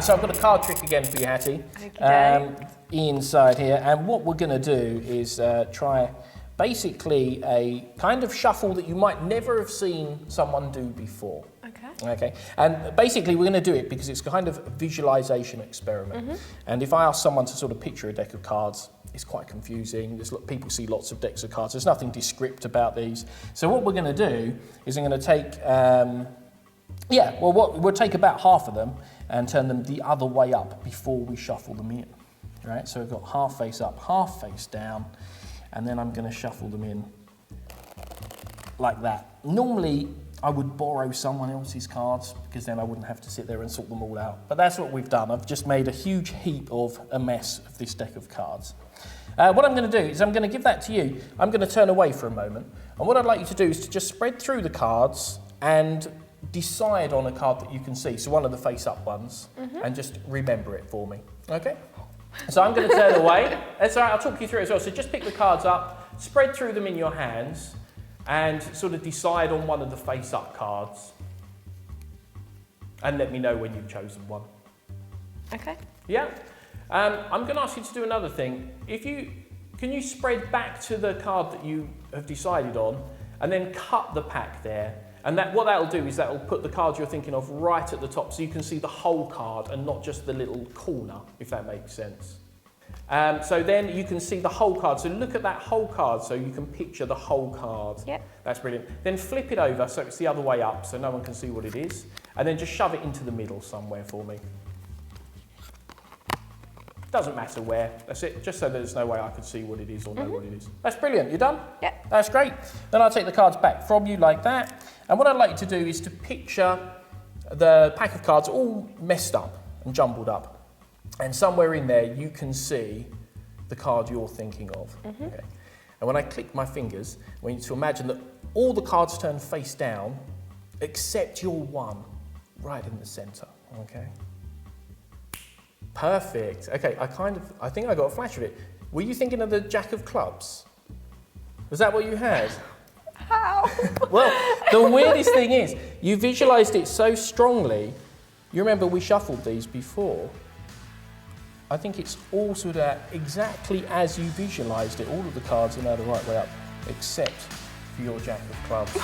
So I've got a card trick again for you, Hattie. Inside here, and what we're going to do is try basically a kind of shuffle that you might never have seen someone do before. Okay, and basically we're going to do it because it's kind of a visualization experiment. And if I ask someone to sort of picture a deck of cards, it's quite confusing. People see lots of decks of cards. There's nothing descript about these. So what we're going to do is I'm going to take, we'll take about half of them and turn them the other way up before we shuffle them in. Right, so we've got half face up, half face down, and then I'm going to shuffle them in like that. Normally, I would borrow someone else's cards because then I wouldn't have to sit there and sort them all out. But that's what we've done. I've just made a huge heap of a mess of this deck of cards. What I'm going to do is I'm going to give that to you. I'm going to turn away for a moment. And what I'd like you to do is to just spread through the cards and decide on a card that you can see. So one of the face-up ones. And just remember it for me. Okay? So I'm going to turn away. That's all right, I'll talk you through it as well. So just pick the cards up, spread through them in your hands, and sort of decide on one of the face-up cards. And let me know when you've chosen one. Okay. Yeah? I'm going to ask you to do another thing. Can you spread back to the card that you have decided on, and then cut the pack there? And what that'll do is that'll put the card you're thinking of right at the top so you can see the whole card and not just the little corner, if that makes sense. So then you can see the whole card. So look at that whole card so you can picture the whole card. Yep. That's brilliant. Then flip it over so it's the other way up so no one can see what it is. And then just shove it into the middle somewhere for me. Doesn't matter where, that's it, just so there's no way I could see what it is or know what it is. That's brilliant, you done? Yep. That's great. Then I'll take the cards back from you like that. And what I'd like you to do is to picture the pack of cards all messed up and jumbled up. And somewhere in there you can see the card you're thinking of. Okay. And when I click my fingers, I want you to imagine that all the cards turn face down except your one right in the centre, okay? Perfect. Okay, I think I got a flash of it. Were you thinking of the Jack of Clubs? Was that what you had? How? Well, the weirdest thing is, you visualised it so strongly. You remember we shuffled these before. I think it's all sort of exactly as you visualised it. All of the cards are now the right way up, except for your Jack of Clubs.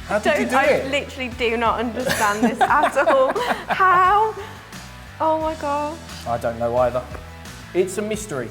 How did you do it? I literally do not understand this at all. How? Oh my God. I don't know either. It's a mystery.